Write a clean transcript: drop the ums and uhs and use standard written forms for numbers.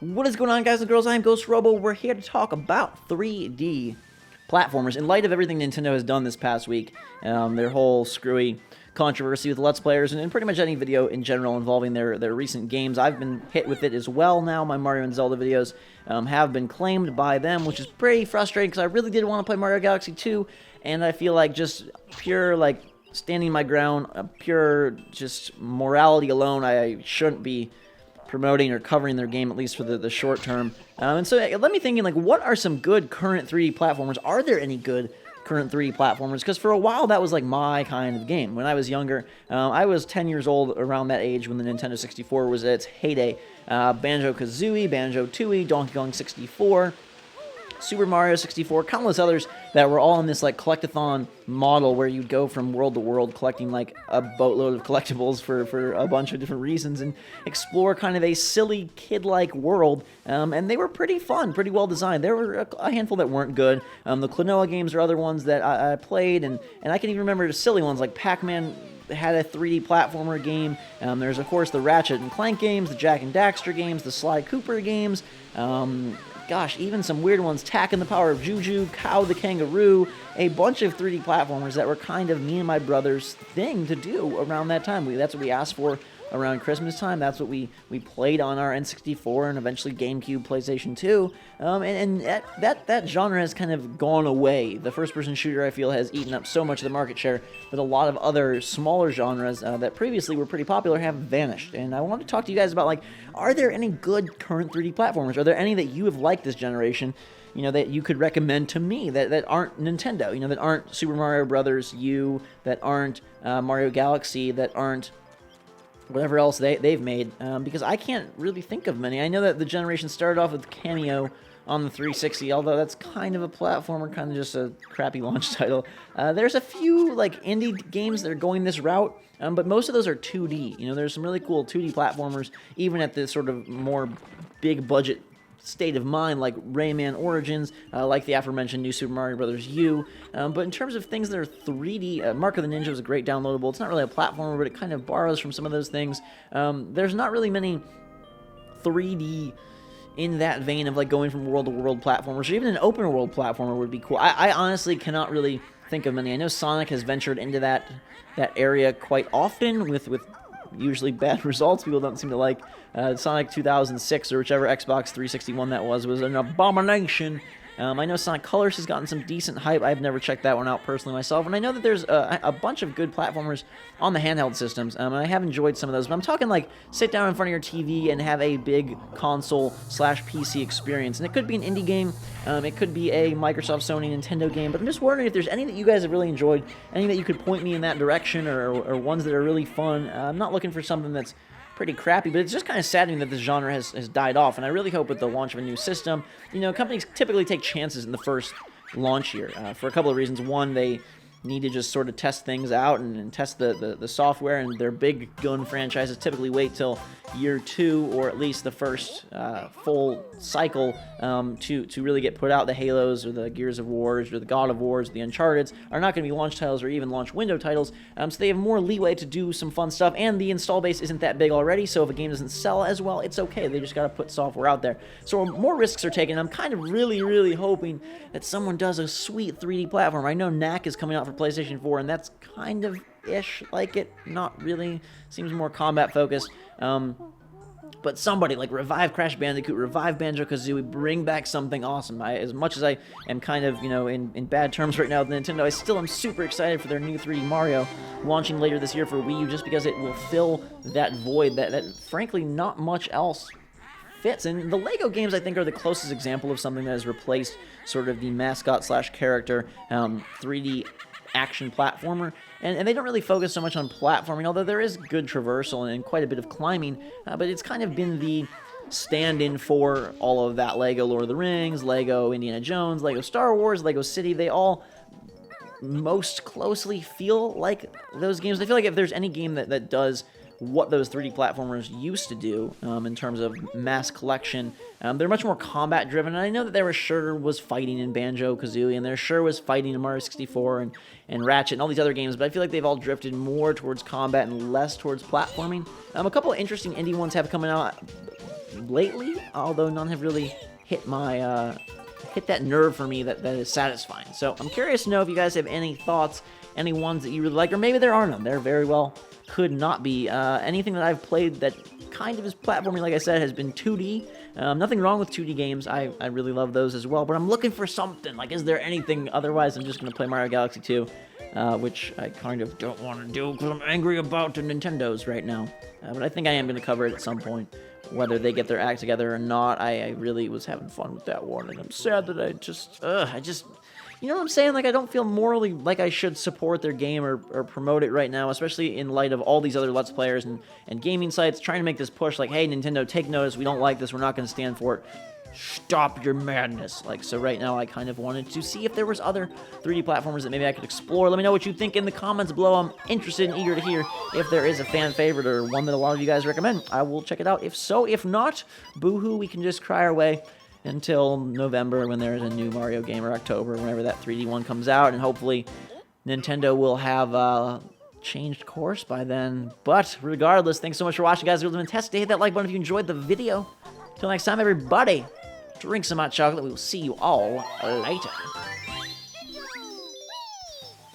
What is going on, guys and girls? I'm Ghost Robo. We're here to talk about 3D platformers in light of everything Nintendo has done this past week. Their whole screwy controversy with Let's Players and pretty much any video in general involving their recent games. I've been hit with it as well now. My Mario and Zelda videos have been claimed by them, which is pretty frustrating because I really did want to play Mario Galaxy 2, and I feel like just pure, standing my ground, pure just morality alone, I shouldn't be promoting or covering their game, at least for the short term. And so it led me thinking, what are some good current 3D platformers? Are there any good current 3D platformers? Because for a while, that was my kind of game. When I was younger, I was 10 years old around that age when the Nintendo 64 was at its heyday. Banjo-Kazooie, Banjo-Tooie, Donkey Kong 64, Super Mario 64, countless others that were all in this collectathon model where you'd go from world to world collecting a boatload of collectibles for a bunch of different reasons and explore kind of a silly kid-like world. And they were pretty fun, pretty well designed. There were a handful that weren't good. The Klonoa games are other ones that I played, and I can even remember the silly ones like Pac-Man had a 3D platformer game. There's of course the Ratchet and Clank games, the Jak and Daxter games, the Sly Cooper games. Gosh, even some weird ones, Tak and the Power of Juju, Cow the Kangaroo, a bunch of 3D platformers that were kind of me and my brother's thing to do around that time. That's what we asked for around Christmas time. That's what we played on our N64 and eventually GameCube, PlayStation 2. And that genre has kind of gone away. The first-person shooter, I feel, has eaten up so much of the market share that a lot of other smaller genres that previously were pretty popular have vanished. And I wanted to talk to you guys about, are there any good current 3D platformers? Are there any that you have liked this generation, that you could recommend to me that aren't Nintendo, that aren't Super Mario Brothers U, that aren't Mario Galaxy, that aren't whatever else they've made, because I can't really think of many. I know that the generation started off with Cameo on the 360, although that's kind of a platformer, kind of just a crappy launch title. There's a few indie games that are going this route, but most of those are 2D. There's some really cool 2D platformers, even at the sort of more big budget state of mind, like Rayman Origins, like the aforementioned New Super Mario Bros. U. But in terms of things that are 3D, Mark of the Ninja is a great downloadable. It's not really a platformer, but it kind of borrows from some of those things. There's not really many 3D in that vein of going from world to world platformers, or even an open world platformer would be cool. I honestly cannot really think of many. I know Sonic has ventured into that area quite often with usually bad results. People don't seem to like Sonic 2006 or whichever Xbox 360 one that was an abomination. I know Sonic Colors has gotten some decent hype. I've never checked that one out personally myself, and I know that there's a bunch of good platformers on the handheld systems, and I have enjoyed some of those, but I'm talking sit down in front of your TV and have a big console/PC experience, and it could be an indie game, it could be a Microsoft, Sony, Nintendo game, but I'm just wondering if there's any that you guys have really enjoyed, any that you could point me in that direction, or ones that are really fun. I'm not looking for something that's pretty crappy, but it's just kind of saddening that this genre has died off, and I really hope with the launch of a new system, companies typically take chances in the first launch year for a couple of reasons. One, they need to just sort of test things out and test the software, and their big gun franchises typically wait till year 2, or at least the first full cycle to really get put out. The Halos or the Gears of Wars or the God of Wars, the Uncharted's are not going to be launch titles or even launch window titles, so they have more leeway to do some fun stuff, and the install base isn't that big already, so if a game doesn't sell as well, it's okay. They just got to put software out there. So more risks are taken. I'm kind of really hoping that someone does a sweet 3D platform. I know Knack is coming out for PlayStation 4, and that's kind of ish like it. Not really. Seems more combat focused. But somebody revive Crash Bandicoot, revive Banjo-Kazooie, bring back something awesome. As much as I am kind of, in bad terms right now with Nintendo, I still am super excited for their new 3D Mario launching later this year for Wii U, just because it will fill that void that frankly not much else fits. And the Lego games, I think, are the closest example of something that has replaced sort of the mascot/character 3D action platformer, and they don't really focus so much on platforming, although there is good traversal and quite a bit of climbing, but it's kind of been the stand-in for all of that. Lego Lord of the Rings, Lego Indiana Jones, Lego Star Wars, Lego City, they all most closely feel like those games. I feel like if there's any game that does what those 3D platformers used to do in terms of mass collection. They're much more combat driven, and I know that there sure was fighting in Banjo-Kazooie, and there sure was fighting in Mario 64 and Ratchet and all these other games, but I feel like they've all drifted more towards combat and less towards platforming. A couple of interesting indie ones have coming out lately, although none have really hit my hit that nerve for me that is satisfying. So I'm curious to know if you guys have any thoughts, any ones that you really like, or maybe there are none. There very well could not be. Anything that I've played that kind of is platforming, like I said, has been 2D. Nothing wrong with 2D games. I really love those as well, but I'm looking for something. Like, is there anything? Otherwise, I'm just going to play Mario Galaxy 2, which I kind of don't want to do because I'm angry about the Nintendos right now. But I think I am going to cover it at some point. Whether they get their act together or not, I really was having fun with that one, and I'm sad that I just, you know what I'm saying? Like, I don't feel morally like I should support their game or promote it right now, especially in light of all these other Let's Players and gaming sites trying to make this push, like, hey, Nintendo, take notice, we don't like this, we're not going to stand for it. Stop your madness. Like, so right now I kind of wanted to see if there was other 3D platformers that maybe I could explore. Let me know what you think in the comments below. I'm interested and eager to hear if there is a fan favorite or one that a lot of you guys recommend. I will check it out if so. If not, boo-hoo, we can just cry our way until November when there's a new Mario game, or October, whenever that 3D one comes out, and hopefully Nintendo will have changed course by then. But regardless, thanks so much for watching, guys. It was fantastic. Hit that like button if you enjoyed the video. Until next time, everybody, drink some hot chocolate. We will see you all later.